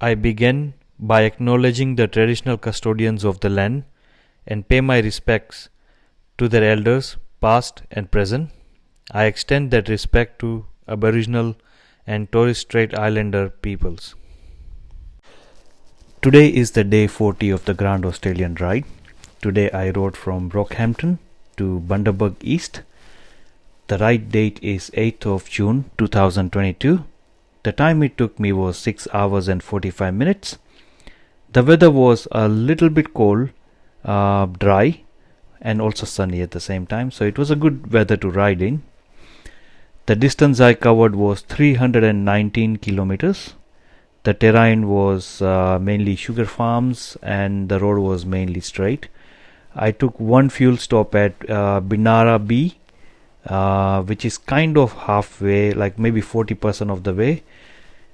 I begin by acknowledging the traditional custodians of the land and pay my respects to their elders, past and present. I extend that respect to Aboriginal and Torres Strait Islander peoples. Today is the day 40 of the Grand Australian Ride. Today I rode from Rockhampton to Bundaberg East. The ride date is 8th of June 2022. The time it took me was 6 hours and 45 minutes. The weather was a little bit cold, dry and also sunny at the same time, so it was a good weather to ride in. The distance I covered was 319 kilometers. The terrain was mainly sugar farms and the road was mainly straight. I took one fuel stop at Binara B, which is kind of halfway, like maybe 40% of the way.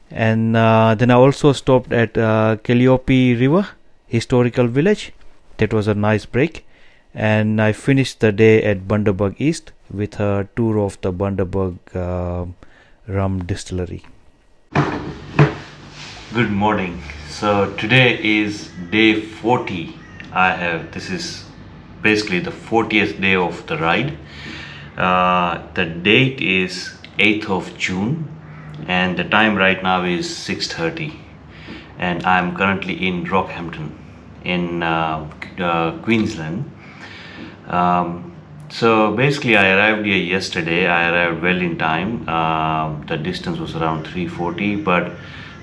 And then I also stopped at Calliope River Historical Village. That was a nice break. And I finished the day at Bundaberg East with a tour of the Bundaberg rum distillery. Good morning. So today is day 40. This is basically the 40th day of the ride. The date is 8th of June and the time right now is 6:30 and I'm currently in Rockhampton in Queensland. So basically I arrived here yesterday. I arrived well in time. The distance was around 340, but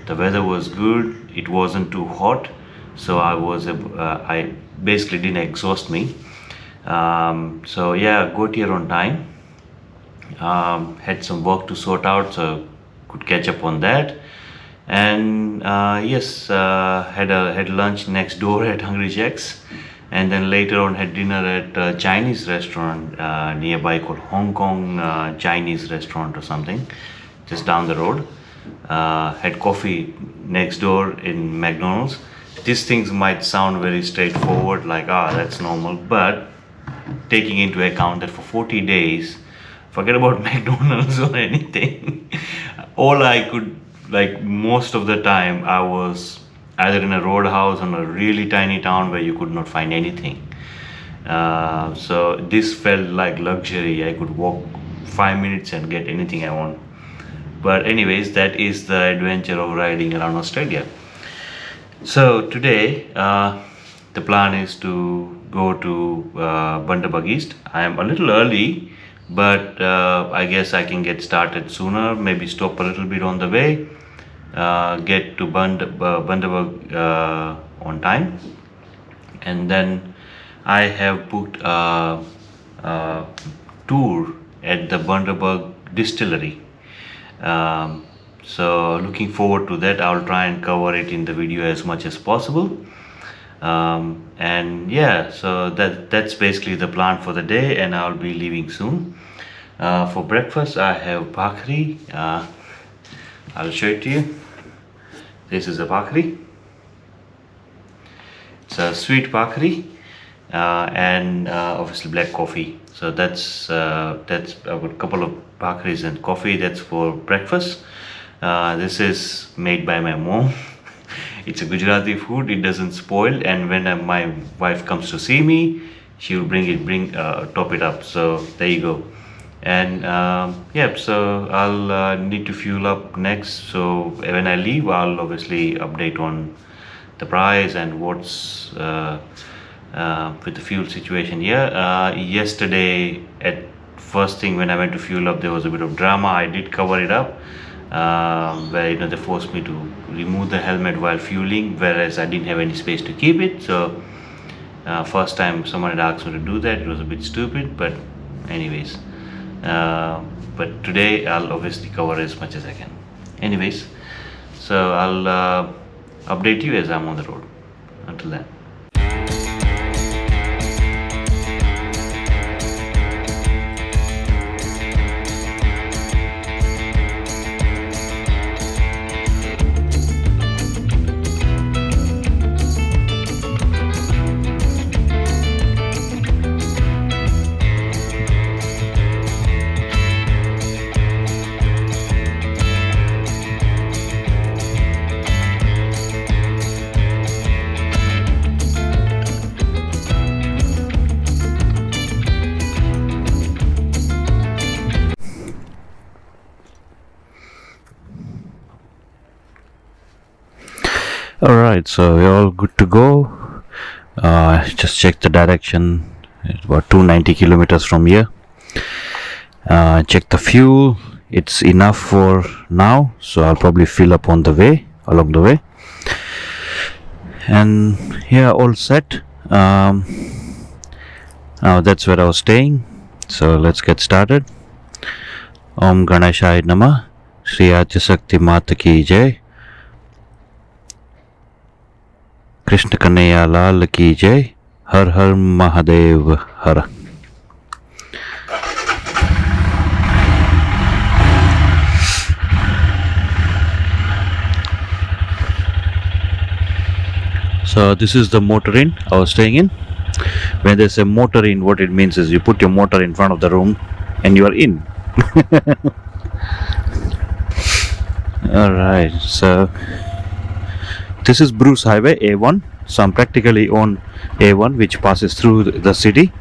the weather was good. It wasn't too hot, so I basically didn't exhaust me. So yeah, got here on time. Had some work to sort out, so could catch up on that. And had lunch next door at Hungry Jack's, and then later on had dinner at a Chinese restaurant nearby called Hong Kong Chinese restaurant or something, just down the road. Had coffee next door in McDonald's. These things might sound very straightforward, like that's normal, but taking into account that for 40 days, forget about McDonald's or anything, all I could, like most of the time, I was either in a roadhouse or a really tiny town where you could not find anything. So this felt like luxury. I could walk 5 minutes and get anything I want. But anyways, that is the adventure of riding around Australia. So today, the plan is to go to Bundaberg East. I am a little early, but I guess I can get started sooner, maybe stop a little bit on the way, get to Bundaberg on time. And then I have booked a tour at the Bundaberg distillery. So looking forward to that. I'll try and cover it in the video as much as possible. And yeah, so that's basically the plan for the day, and I'll be leaving soon. For breakfast I have bhakri. I'll show it to you. This is a bhakri. It's a sweet bhakri, and obviously black coffee. So that's I've got a couple of bhakris and coffee. That's for breakfast. This is made by my mom. It's a Gujarati food. It doesn't spoil, and when my wife comes to see me, she will top it up. So there you go. And so I'll need to fuel up next. So when I leave, I'll obviously update on the price and what's with the fuel situation here. Yesterday, at first thing when I went to fuel up, there was a bit of drama. I did cover it up, where they forced me to remove the helmet while fueling, whereas I didn't have any space to keep it. So first time someone had asked me to do that, it was a bit stupid, but anyways. But today I'll obviously cover as much as I can. Anyways, so I'll update you as I'm on the road. Until then. Alright, so we're all good to go. Just check the direction. It's about 290 kilometers from here. Check the fuel. It's enough for now, so I'll probably fill up on the way, along the way. And yeah, all set. Now that's where I was staying. So let's get started. Om Ganeshaya Namah. Shri Adishakti Mata Ki Jai. Krishna Kanhaiya Lal Ki Jai. Har Har Mahadev Har. So this is the motor inn I was staying in. When they say motor inn, what it means is you put your motor in front of the room and you are in. Alright, so this is Bruce Highway A1. So I'm practically on A1, which passes through the city.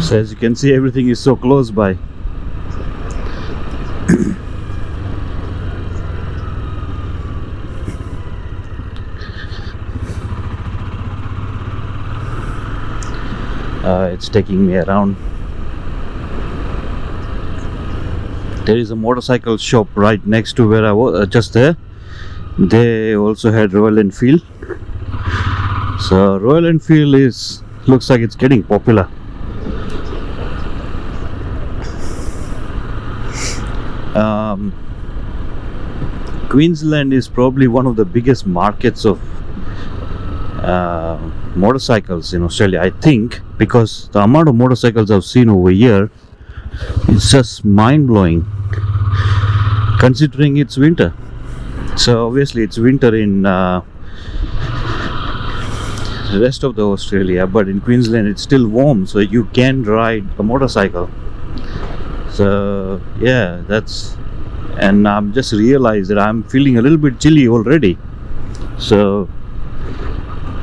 So as you can see, everything is so close by. It's taking me around. There is a motorcycle shop right next to where I was, just there. They also had Royal Enfield. So Royal Enfield looks like it's getting popular. Queensland is probably one of the biggest markets of motorcycles in Australia, I think, because the amount of motorcycles I've seen over here is just mind-blowing, considering it's winter. So obviously it's winter in the rest of the Australia, but in Queensland it's still warm, so you can ride a motorcycle. So yeah, and I'm just realized that I'm feeling a little bit chilly already. So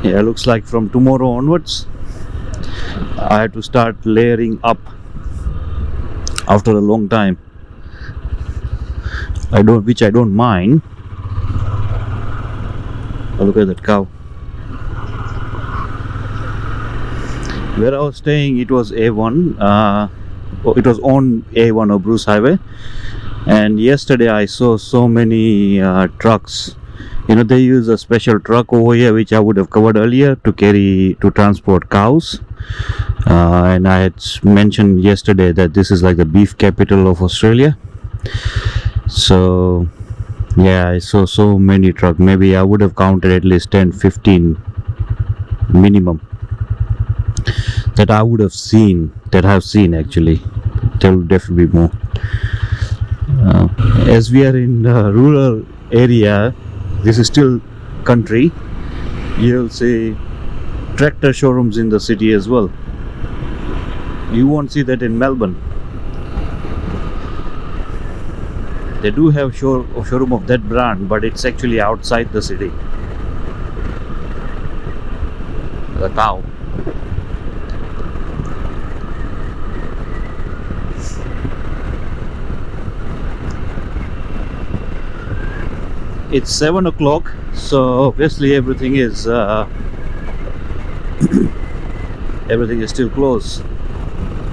yeah, looks like from tomorrow onwards I have to start layering up after a long time. Which I don't mind. Oh, look at that cow. Where I was staying, it was A1. It was on A1 or Bruce Highway. And yesterday I saw so many trucks. They use a special truck over here, which I would have covered earlier, to transport cows. And I had mentioned yesterday that this is like the beef capital of Australia. So yeah, I saw so many trucks. Maybe I would have counted at least 10-15 minimum that I would have seen, actually. There will definitely be more. As we are in rural area, this is still country, you'll see tractor showrooms in the city as well. You won't see that in Melbourne. They do have showroom of that brand, but it's actually outside the city. The cow. It's 7 o'clock, so obviously everything is everything is still closed,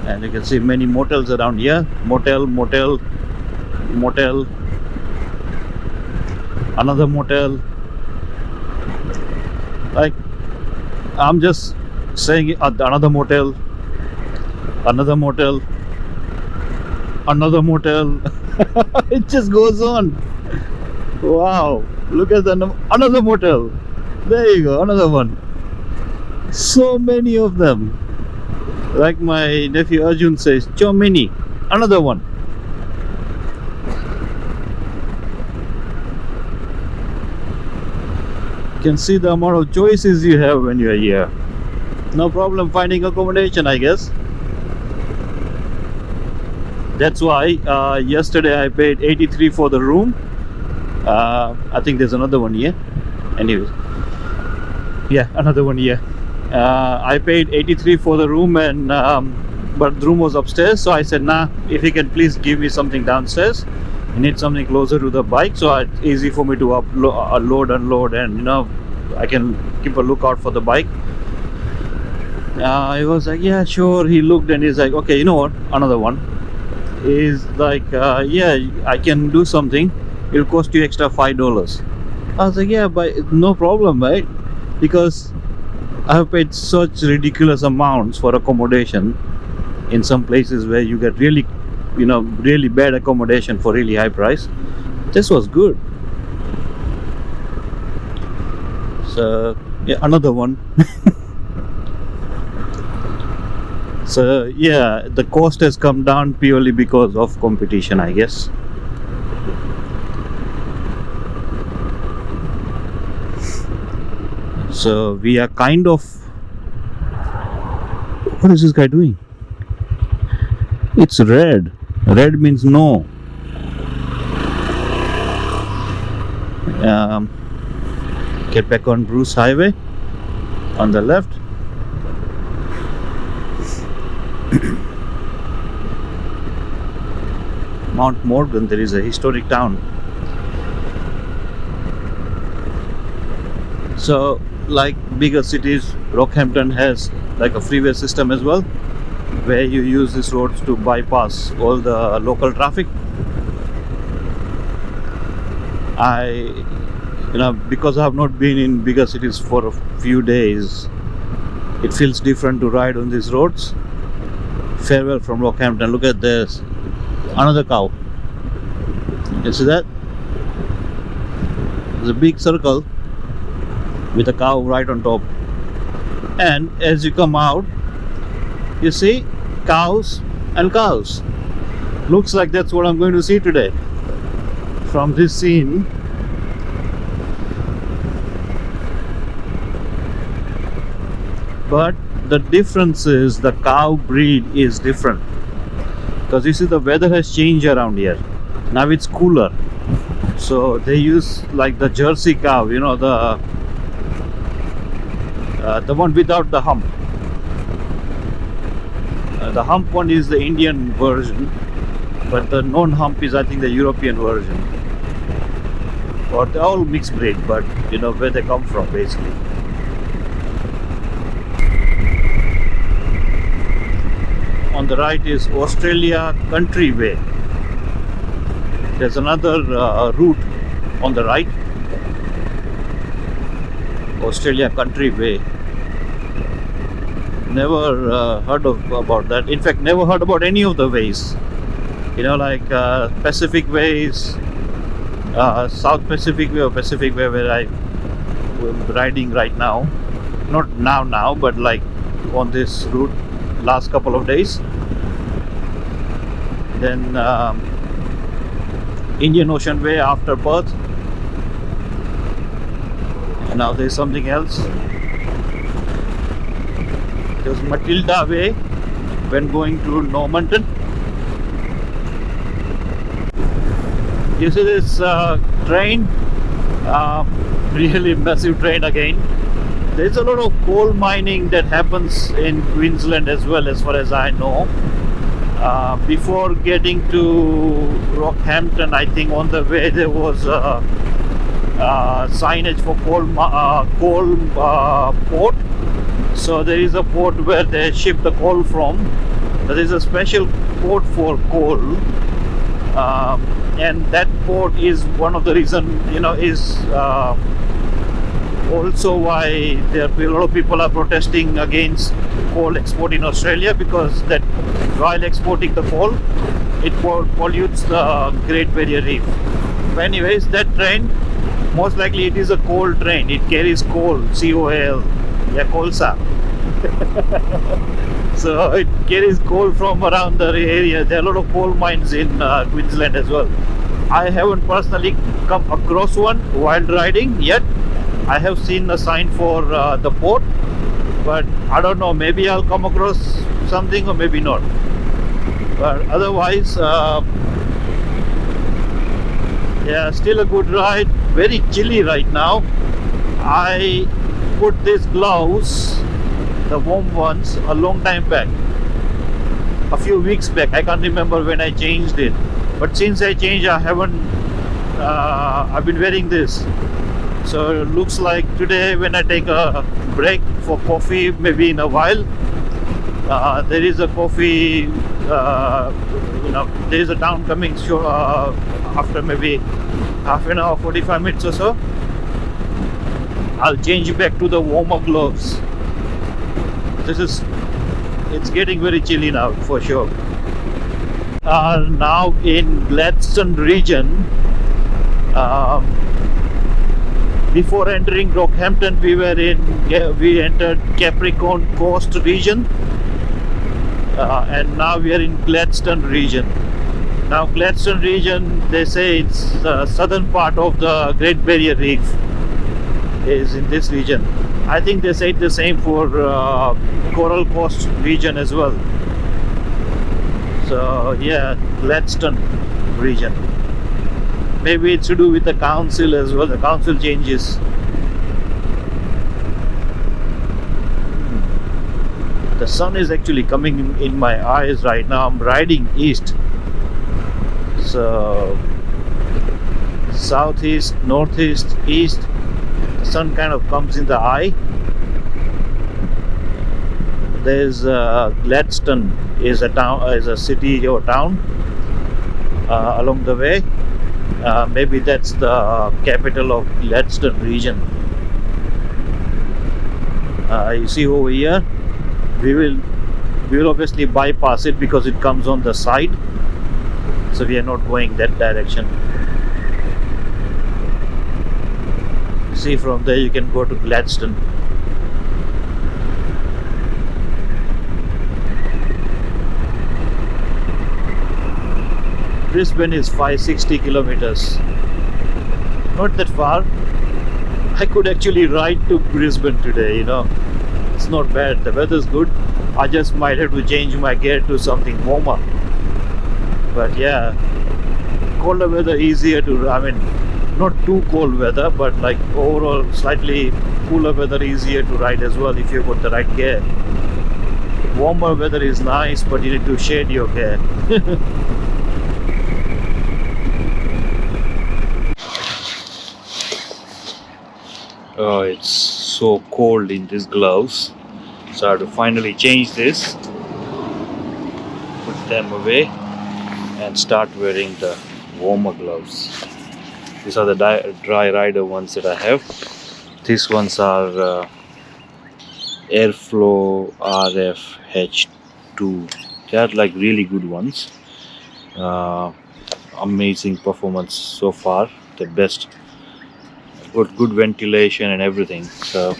and you can see many motels around here. Motel, another motel. Like, I'm just saying, another motel. It just goes on. Wow, look at another motel. There you go, another one. So many of them. Like my nephew Arjun says, so many. Another one. You can see the amount of choices you have when you are here. No problem finding accommodation, I guess. That's why yesterday I paid 83 for the room. I think there's another one here. Anyways, Yeah, another one. Yeah, I paid 83 for the room, and but the room was upstairs. So I said, nah, if you can please give me something downstairs. I need something closer to the bike, so it's easy for me to load, unload, and I can keep a lookout for the bike. He was like, yeah, sure. He looked and he's like, okay, you know what? Another one. Is like, yeah, I can do something. It'll cost you extra $5. I was like, yeah, but no problem, right? Because I have paid such ridiculous amounts for accommodation in some places where you get really, really bad accommodation for really high price. This was good. So yeah, another one. So yeah, the cost has come down purely because of competition, I guess. So we are kind of, what is this guy doing? It's red. Red means no. Get back on Bruce Highway on the left. Mount Morgan, there is a historic town. So like bigger cities, Rockhampton has like a freeway system as well, where you use these roads to bypass all the local traffic. Because I have not been in bigger cities for a few days, it feels different to ride on these roads. Farewell from Rockhampton. Look at this, another cow. You see that? There's a big circle with a cow right on top, and as you come out, you see cows and cows. Looks like that's what I'm going to see today from this scene. But the difference is the cow breed is different, because you see the weather has changed around here. Now it's cooler, so they use like the Jersey cow, the one without the hump. The hump one is the Indian version, but the non-hump is, I think, the European version. Or they're all mixed breed, but where they come from basically. On the right is Australia Country Way. There's another route on the right, Australia Country Way. Never heard about that. In fact, never heard about any of the ways. Like Pacific Ways, South Pacific Way or Pacific Way, where I'm riding right now. Not now, but like on this route last couple of days. Then Indian Ocean Way after Perth. And now there's something else. There's Matilda Way when going to Normanton. You see this train, really massive train again. There's a lot of coal mining that happens in Queensland as well, as far as I know. Before getting to Rockhampton, I think on the way there was signage for coal port. So there is a port where they ship the coal from. There is a special port for coal, and that port is one of the reason, is also why there a lot of people are protesting against coal export in Australia, because that while exporting the coal, it pollutes the Great Barrier Reef. But anyways, that train, most likely it is a coal train. It carries coal, COAL, yeah, colsa. So it carries coal from around the area. There are a lot of coal mines in Queensland as well. I haven't personally come across one while riding yet. I have seen a sign for the port, but I don't know, maybe I'll come across something or maybe not. But otherwise, yeah, still a good ride. Very chilly right now. I put these gloves, the warm ones, a long time back, a few weeks back. I can't remember when I changed it, but since I changed, I haven't. I've been wearing this. So it looks like today, when I take a break for coffee, maybe in a while, there is a coffee. There is a town coming after maybe half an hour, 45 minutes or so. I'll change back to the warmer gloves. It's getting very chilly now for sure. Now in Gladstone region. Before entering Rockhampton, we entered Capricorn Coast region, and now we are in Gladstone region. Now Gladstone region, they say it's the southern part of the Great Barrier Reef is in this region. I think they said the same for Coral Coast region as well. So yeah, Gladstone region. Maybe it's to do with the council as well. The council changes. The sun is actually coming in my eyes right now. I'm riding east. So southeast, northeast, east. The sun kind of comes in the eye. There's Gladstone is a town, is a city or town along the way. Maybe that's the capital of Gladstone region. You see over here, we will obviously bypass it because it comes on the side, so we are not going that direction. See, from there you can go to Gladstone. Brisbane is 560 kilometers. Not that far. I could actually ride to Brisbane today, It's not bad. The weather's good. I just might have to change my gear to something warmer. But yeah, colder weather easier to, not too cold weather, but like overall slightly cooler weather easier to ride as well if you got the right gear. Warmer weather is nice, but you need to shade your gear. Oh, it's so cold in these gloves, so I have to finally change this, put them away, and start wearing the warmer gloves. These are the dry rider ones that I have. These ones are Airflow RFH2. They are like really good ones. Amazing performance so far, the best. Got good ventilation and everything, so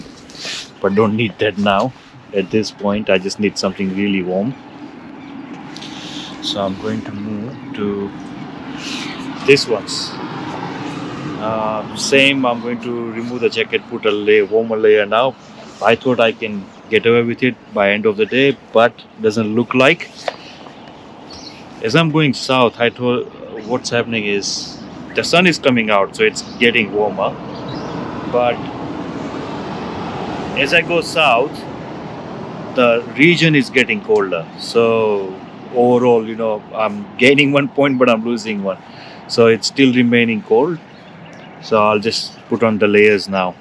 but don't need that now. At this point I just need something really warm, so I'm going to move to these ones. Same, I'm going to remove the jacket, put a warmer layer now. I thought I can get away with it by end of the day, but doesn't look like. As I'm going south, I thought what's happening is the sun is coming out, so it's getting warmer. But as I go south, the region is getting colder. So overall, I'm gaining 1 point, but I'm losing 1. So it's still remaining cold. So I'll just put on the layers now.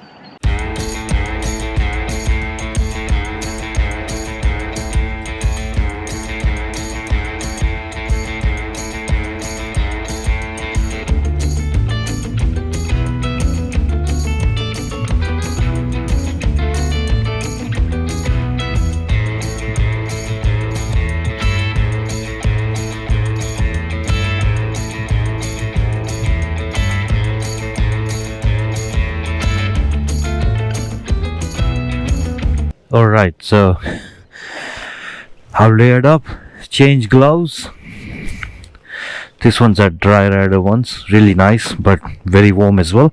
Alright, so I've layered up, changed gloves. These ones are dry rider ones, really nice but very warm as well.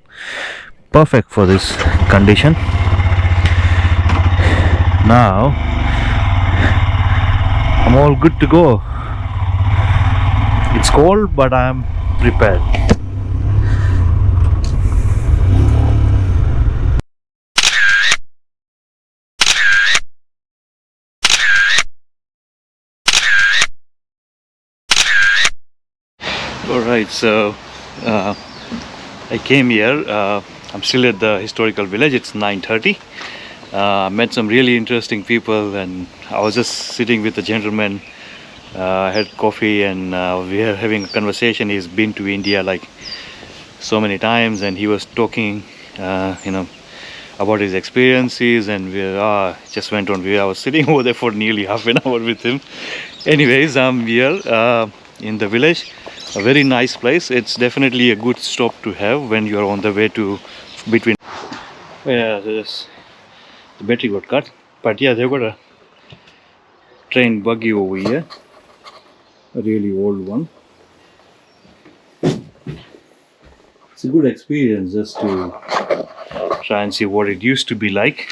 Perfect for this condition. Now I'm all good to go. It's cold, but I'm prepared. Alright, so I came here. I'm still at the historical village. It's 9:30. Met some really interesting people, and I was just sitting with a gentleman. Had coffee, and we are having a conversation. He's been to India like so many times, and he was talking, about his experiences, and we just went on. I was sitting over there for nearly half an hour with him. Anyways, I'm here in the village. A very nice place. It's definitely a good stop to have when you're on the way to between. Yeah, the battery got cut, but yeah, they've got a train buggy over here, a really old one. It's a good experience just to try and see what it used to be like.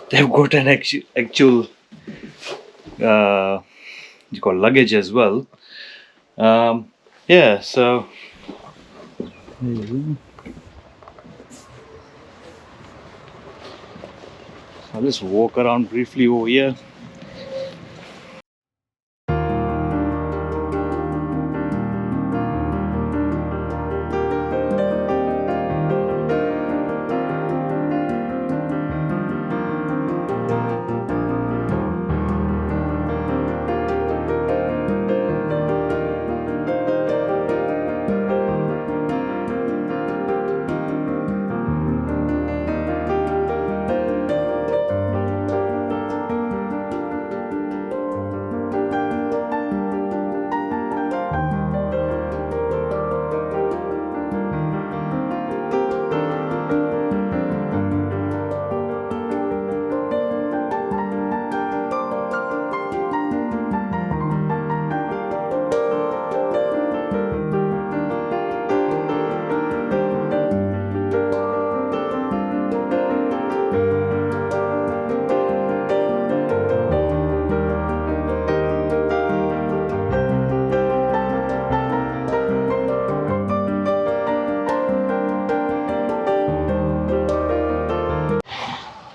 They've got an actual you call luggage as well. Yeah, so there you go. I'll just walk around briefly over here.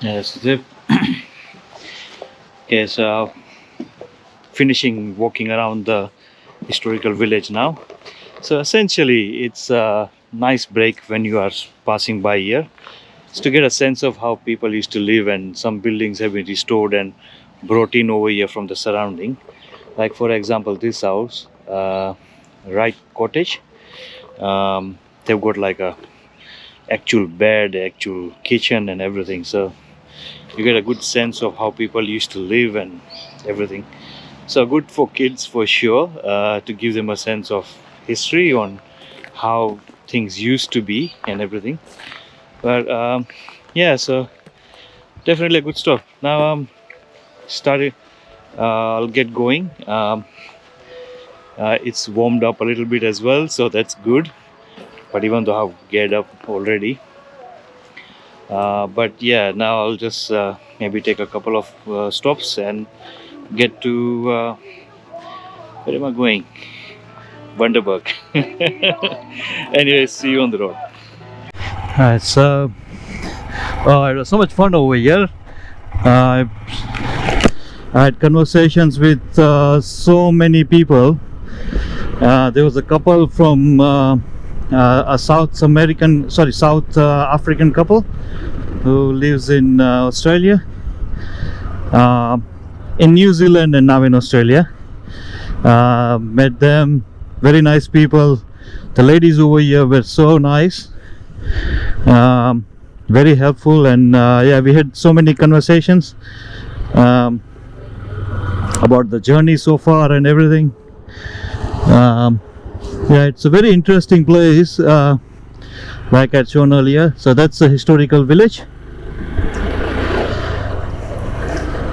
Yes, okay, so finishing walking around the historical village now. So essentially, it's a nice break when you are passing by here. It's to get a sense of how people used to live, and some buildings have been restored and brought in over here from the surrounding. Like for example, this house, Wright Cottage. They've got like a actual bed, actual kitchen, and everything. So you get a good sense of how people used to live and everything. So good for kids for sure, to give them a sense of history on how things used to be and everything. But yeah, so definitely a good stop. Now I'm started. I'll get going. It's warmed up a little bit as well, so that's good. But even though I've geared up already. But yeah, now I'll just maybe take a couple of stops and get to where am I going? Bundaberg. Anyway, see you on the road. Alright, so it was so much fun over here. I had conversations with so many people. There was a couple from a South African couple who lives in Australia, in New Zealand, and now in Australia. Met them, very nice people. The ladies over here were so nice, very helpful, and yeah, we had so many conversations about the journey so far and everything. Yeah, it's a very interesting place, like I'd shown earlier. So that's a historical village.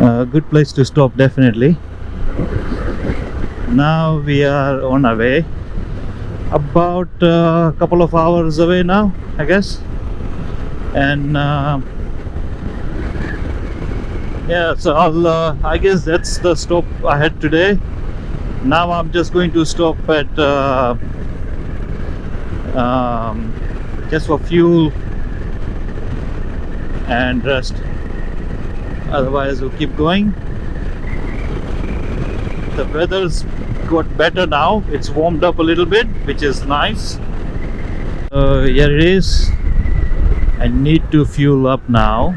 A good place to stop, definitely. Now we are on our way, about a couple of hours away now, I guess. And yeah, so I guess that's the stop I had today. Now I'm just going to stop at just for fuel and rest. Otherwise we'll keep going. The weather's got better now. It's warmed up a little bit, which is nice. Here it is. I need to fuel up now.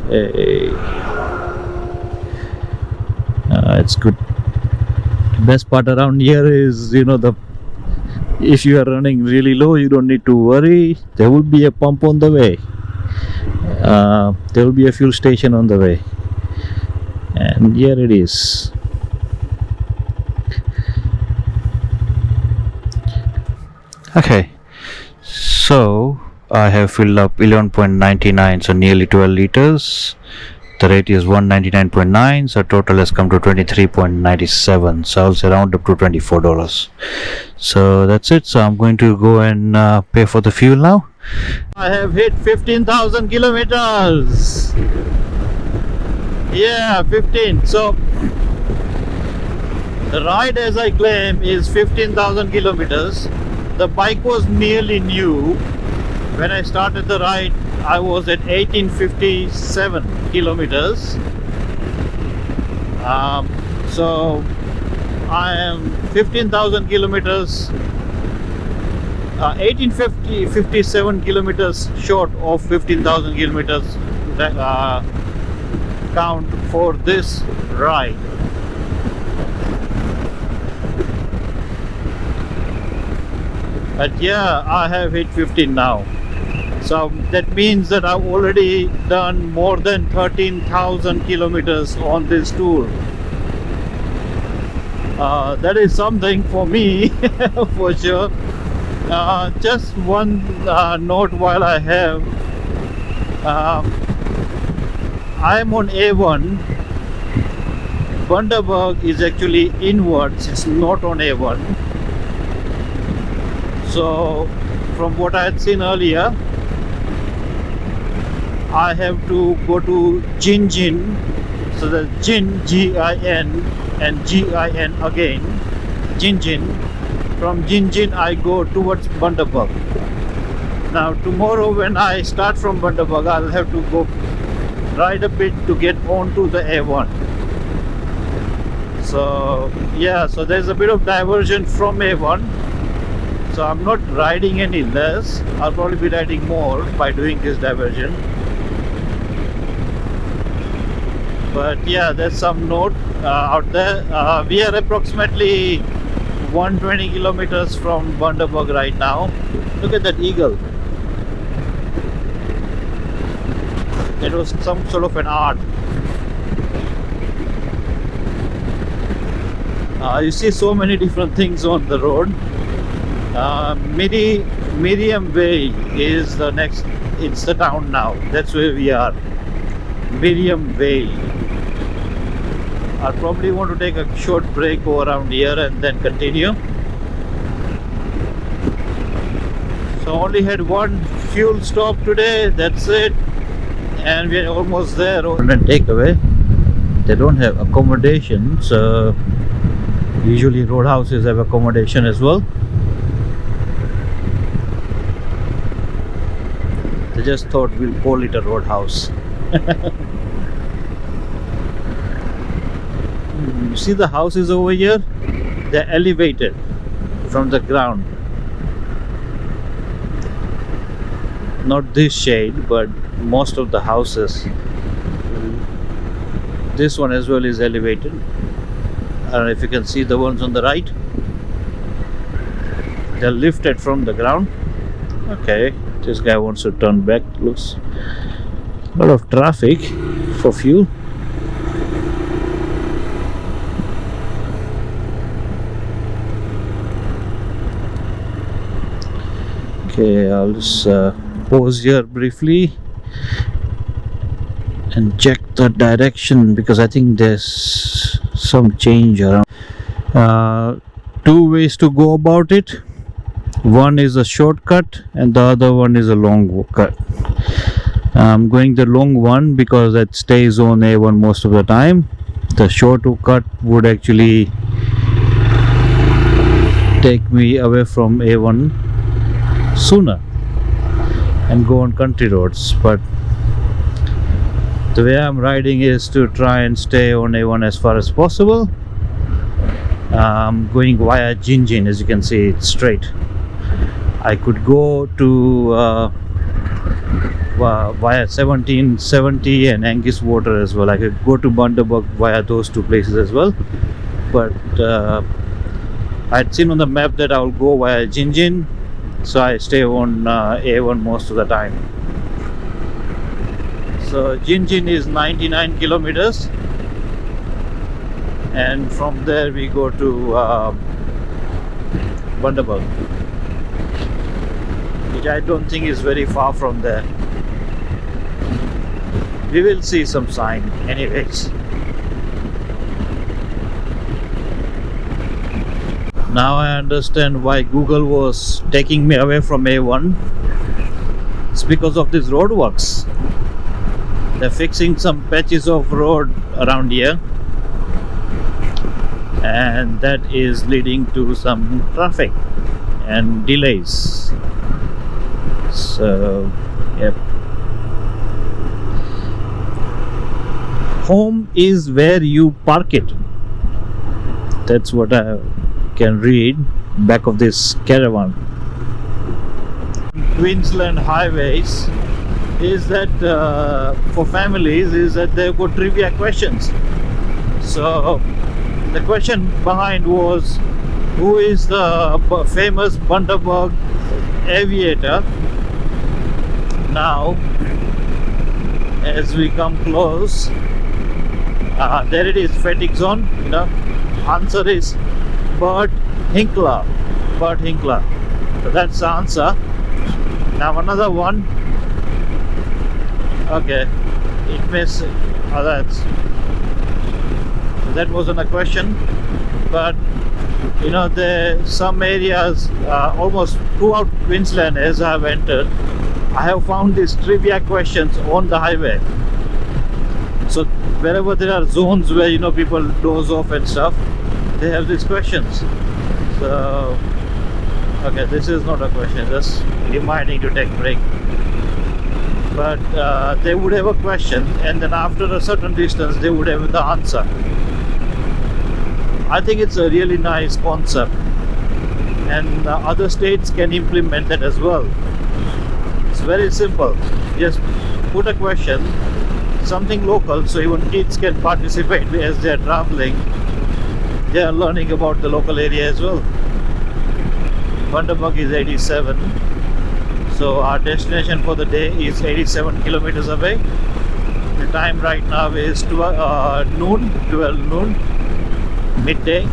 Okay. It's good. The best part around here is, if you are running really low, you don't need to worry. There will be a pump on the way. There will be a fuel station on the way. And here it is. Okay, so I have filled up 11.99, so nearly 12 liters. The rate is 199.9, so total has come to 23.97, so I'll say round up to $24. So that's it. So I'm going to go and pay for the fuel now. I have hit 15,000 kilometers. Yeah, 15. So the ride, as I claim, is 15,000 kilometers. The bike was nearly new. When I started the ride, I was at 1857 kilometers. So I am 15,000 kilometers, 1857 kilometers short of 15,000 kilometers count for this ride. But yeah, I have hit 15 now. So that means that I've already done more than 13,000 kilometers on this tour. That is something for me, for sure. Just one note while I have. I'm on A1. Bundaberg is actually inwards, it's not on A1. So from what I had seen earlier, I have to go to Jinjin. So the Jin, G-I-N, and G-I-N again, Jinjin. From Jinjin I go towards Bundaberg. Now tomorrow when I start from Bundaberg, I'll have to go ride a bit to get onto the A1. So yeah, so there's a bit of diversion from A1. So I'm not riding any less. I'll probably be riding more by doing this diversion. But yeah, there's some note out there. We are approximately 120 kilometers from Bundaberg right now. Look at that eagle. It was some sort of an art. You see so many different things on the road. Miriam Way is the next, it's the town now. That's where we are. Miriam Way. I'll probably want to take a short break, go around here and then continue. So only had one fuel stop today, that's it. And we're almost there. And then takeaway. They don't have accommodation, so usually roadhouses have accommodation as well. They just thought we'll call it a roadhouse. You see the houses over here? They're elevated from the ground. Not this shade, but most of the houses. This one as well is elevated. I don't know if you can see the ones on the right. They're lifted from the ground. Okay, this guy wants to turn back. Looks a lot of traffic for fuel. Okay, I'll just pause here briefly and check the direction because I think there's some change around. Two ways to go about it. One is a shortcut and the other one is a long cut. I'm going the long one because it stays on A1 most of the time. The shortcut would actually take me away from A1 sooner and go on country roads, but the way I'm riding is to try and stay on A1 as far as possible. I'm going via Jinjin. As you can see, it's straight. I could go to via 1770 and Angus Water as well. I could go to Bundaberg via those two places as well, but I'd seen on the map that I'll go via Jinjin, so I stay on A1 most of the time. So Jinjin is 99 kilometers, and from there we go to Bundaberg, which I don't think is very far from there. We will see some sign anyways. Now I understand why Google was taking me away from A1. It's because of these roadworks. They're fixing some patches of road around here, and that is leading to some traffic and delays. So, yep. Home is where you park it. That's what I can read back of this caravan. Queensland highways is that for families is that they've got trivia questions. So the question behind was, who is the famous Bundaberg aviator? Now as we come close, there it is, fatigue zone, you know. Answer is Bert Hinkler. Bert Hinkler. So that's the answer. Now another one. Okay, it may say, that wasn't a question, but you know, there some areas almost throughout Queensland as I have entered, I have found these trivia questions on the highway. So wherever there are zones where, you know, people doze off and stuff, they have these questions. So okay, this is not a question, just reminding to take a break. But they would have a question, and then after a certain distance they would have the answer. I think it's a really nice concept, and other states can implement that as well. It's very simple. Just put a question, something local, so even kids can participate as they are traveling. They are learning about the local area as well. Bundaberg is 87, so our destination for the day is 87 kilometers away. The time right now is 12 noon, midday.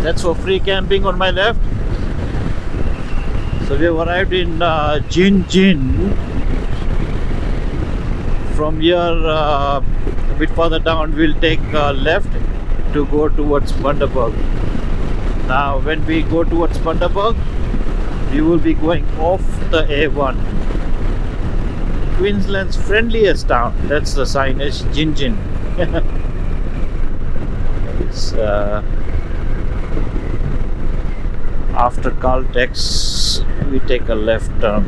That's for free camping on my left. So we have arrived in Jinjin. From here, a bit further down, we'll take left to go towards Bundaberg. Now, when we go towards Bundaberg, we will be going off the A1. Queensland's friendliest town. That's the signage, Jinjin. It's after Caltex, we take a left turn.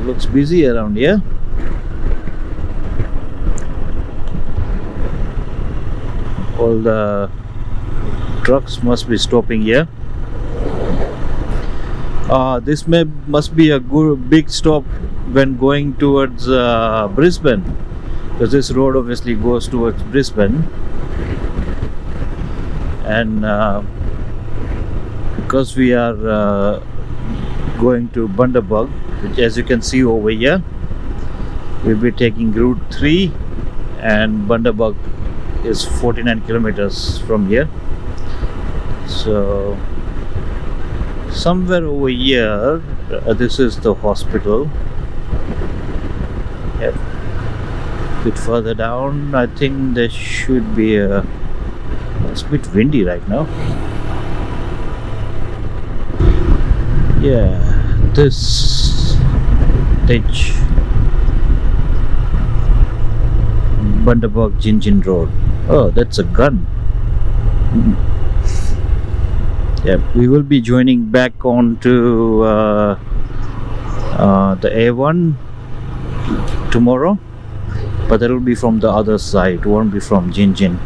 Looks busy around here. All the trucks must be stopping here. This must be a good big stop when going towards Brisbane, because this road obviously goes towards Brisbane, and because we are going to Bundaberg, which as you can see over here, we'll be taking Route 3, and Bundaberg is 49 kilometers from here. So somewhere over here, this is the hospital. Yep. A bit further down, I think there should be a... It's a bit windy right now. Yeah, this stage, Bundaberg Jinjin Road. Oh, that's a gun. Yeah, we will be joining back on to the A1 tomorrow, but that will be from the other side. It won't be from Jinjin.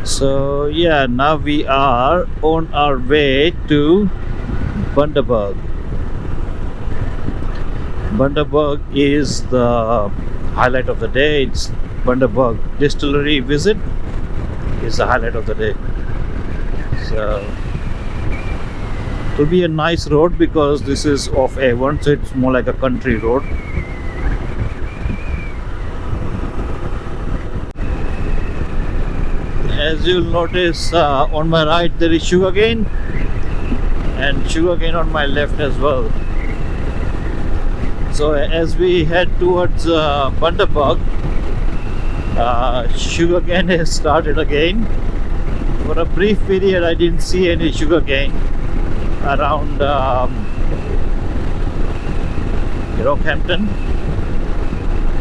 So yeah, now we are on our way to Bundaberg. Bundaberg is the highlight of the day. It's Bundaberg distillery visit is the highlight of the day. So it will be a nice road because this is off A1, so it's more like a country road. As you'll notice, on my right there is sugarcane, and sugarcane on my left as well. So as we head towards Bundaberg, sugarcane has started again. For a brief period I didn't see any sugarcane around Rockhampton,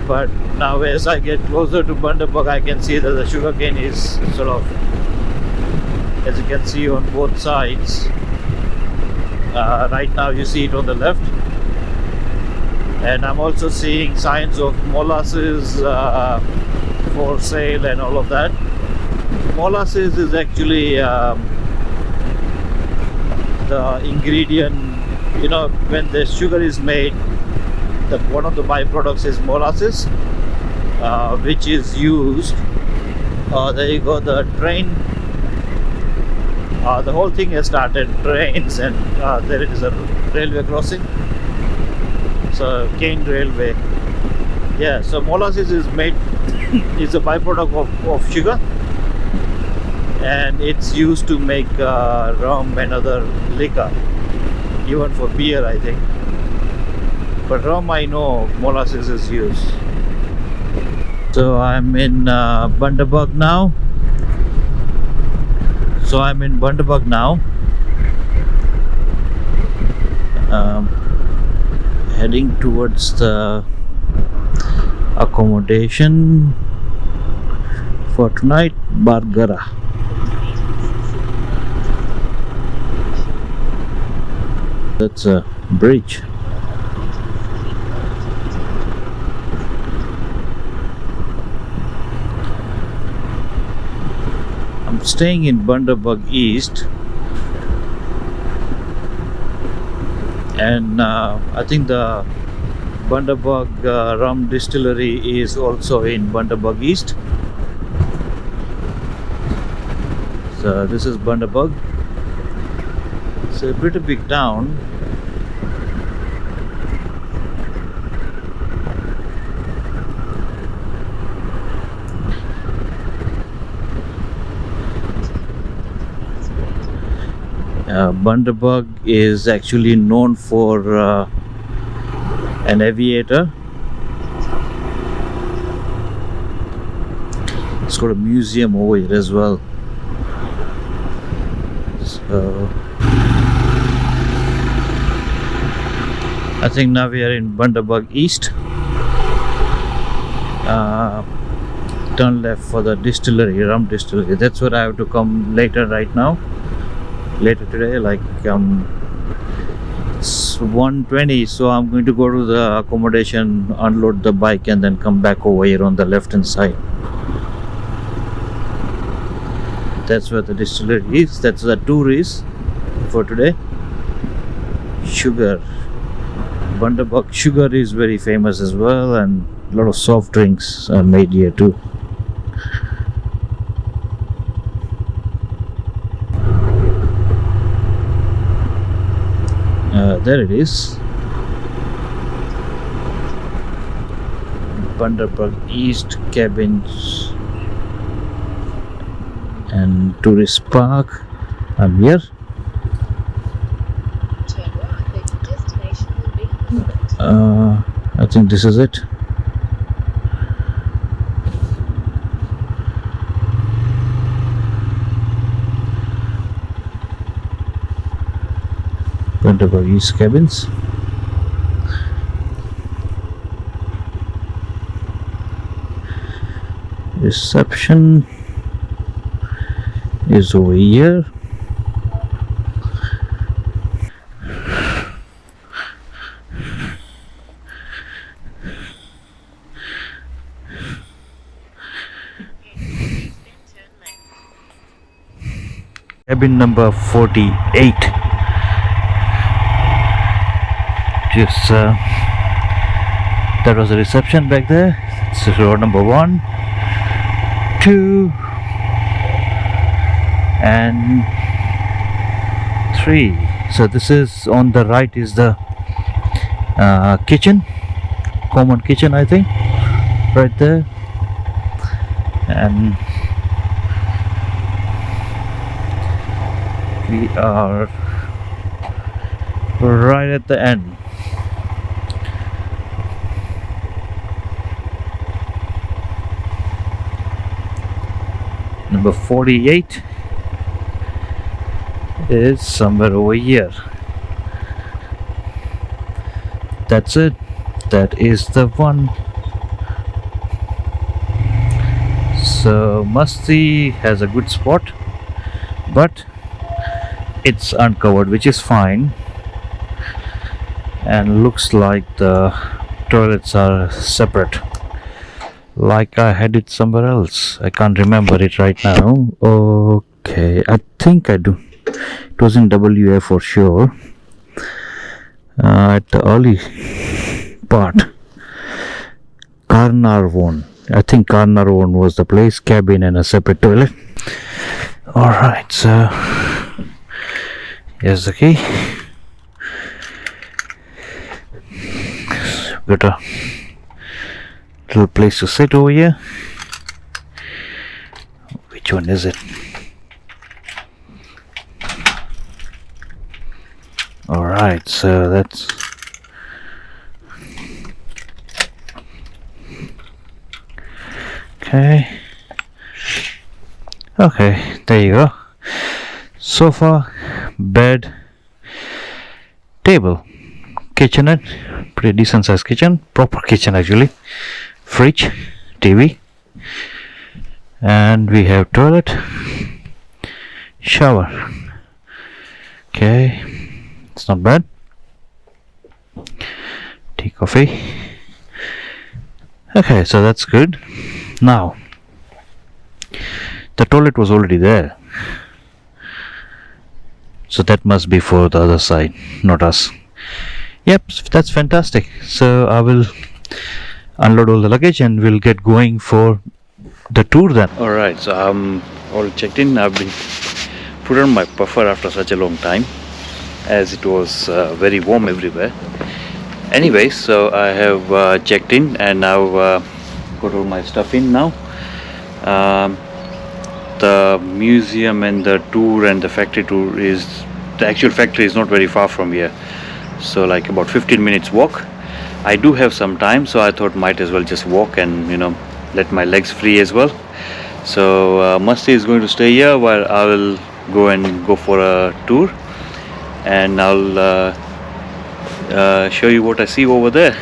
but now as I get closer to Bundaberg, I can see that the sugarcane is sort of, as you can see, on both sides. Right now you see it on the left, and I'm also seeing signs of molasses for sale and all of that. Molasses is actually the ingredient, you know, when the sugar is made, one of the byproducts is molasses, which is used. There you go, the train. The whole thing has started, trains, and there is a railway crossing. So cane railway. Yeah, so molasses is made is a byproduct of sugar, and it's used to make rum and other liquor, even for beer I think. But rum, I know molasses is used. So I'm in Bundaberg now. Heading towards the accommodation for tonight, Bargara. That's a bridge. I'm staying in Bundaberg East, and I think the Bundaberg rum distillery is also in Bundaberg East. So this is Bundaberg. It's a pretty big town. Bundaberg is actually known for an aviator. It's got a museum over here as well. So I think now we are in Bundaberg East. Turn left for the distillery, rum distillery. That's where I have to come later right now. Later today, like it's 1:20, so I'm going to go to the accommodation, unload the bike, and then come back over here on the left hand side. That's where the distillery is. That's the tour is for today. Sugar. Bundaberg sugar is very famous as well, and a lot of soft drinks are made here too. There it is. Bundaberg East Cabins and Tourist Park. I'm here. Turn right, the destination will be I think this is it. Bundaberg East Cabins. Reception is over here. Cabin number 48. Just that was the reception back there. It's road number 1, 2 and 3. So this is on the right is the kitchen, common kitchen, I think, right there. And we are right at the end. Number 48 is somewhere over here. That's it. That is the one. So Musti has a good spot, but it's uncovered, which is fine, and looks like the toilets are separate, like I had it somewhere else. I can't remember it right now. Okay, I think I do. It was in WA for sure, at the early part. Carnarvon, I think Carnarvon was the place. Cabin and a separate toilet. Alright, so here's the key. Got a little place to sit over here. Which one is it? Alright, so that's okay. Okay, there you go. Sofa, bed, table, kitchenette, pretty decent sized kitchen, proper kitchen actually, fridge, TV, and we have toilet, shower. Okay, it's not bad. Tea, coffee. Okay, so that's good. Now the toilet was already there, so that must be for the other side, not us. Yep, that's fantastic. So I will unload all the luggage and we'll get going for the tour then. Alright, so I'm all checked in. I've been put on my puffer after such a long time, as it was very warm everywhere. Anyway, so I have checked in and now got all my stuff in now. The museum and the tour and the factory tour is the actual factory is not very far from here, so like about 15 minutes walk. I do have some time, so I thought might as well just walk and let my legs free as well. So Musti is going to stay here while I will go for a tour, and I'll show you what I see over there.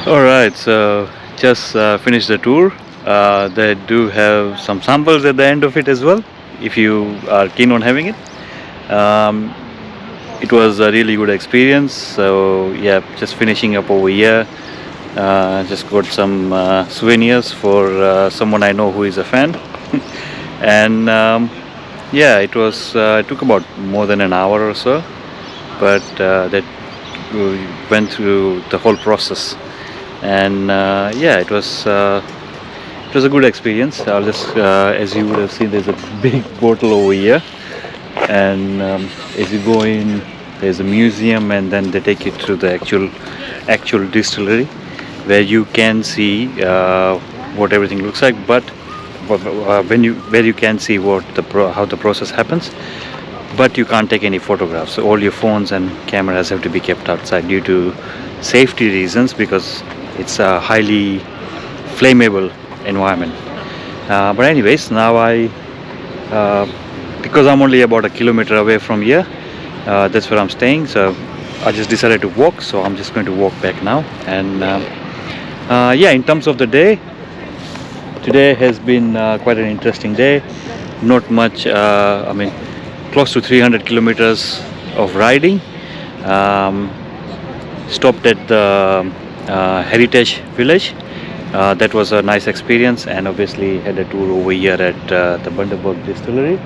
Alright, so just finished the tour. They do have some samples at the end of it as well, if you are keen on having it. It was a really good experience. So yeah, just finishing up over here. Just got some souvenirs for someone I know who is a fan. And yeah, it took about more than an hour or so, but that we went through the whole process. And yeah, it was a good experience. I'll just as you would have seen, there's a big bottle over here, and as you go in, there's a museum, and then they take you to the actual distillery, where you can see what everything looks like, but where you can see how the process happens, but you can't take any photographs. So all your phones and cameras have to be kept outside due to safety reasons, because it's a highly flammable environment. But anyways, now because I'm only about a kilometer away from here, that's where I'm staying, so I just decided to walk. So I'm just going to walk back now. And yeah, in terms of the day, today has been quite an interesting day. Not much, I mean, close to 300 kilometers of riding. Stopped at the Heritage Village. That was a nice experience, and obviously had a tour over here at the Bundaberg distillery.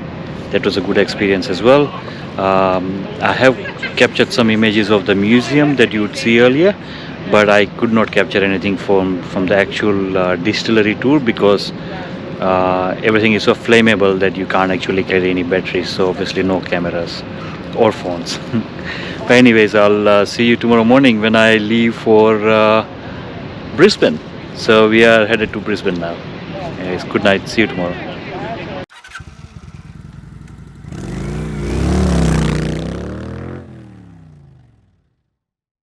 That was a good experience as well. I have captured some images of the museum that you would see earlier, but I could not capture anything from the actual distillery tour, because everything is so flammable that you can't actually carry any batteries, so obviously no cameras or phones. But anyways, I'll see you tomorrow morning when I leave for Brisbane. So we are headed to Brisbane now. Anyways, good night, see you tomorrow.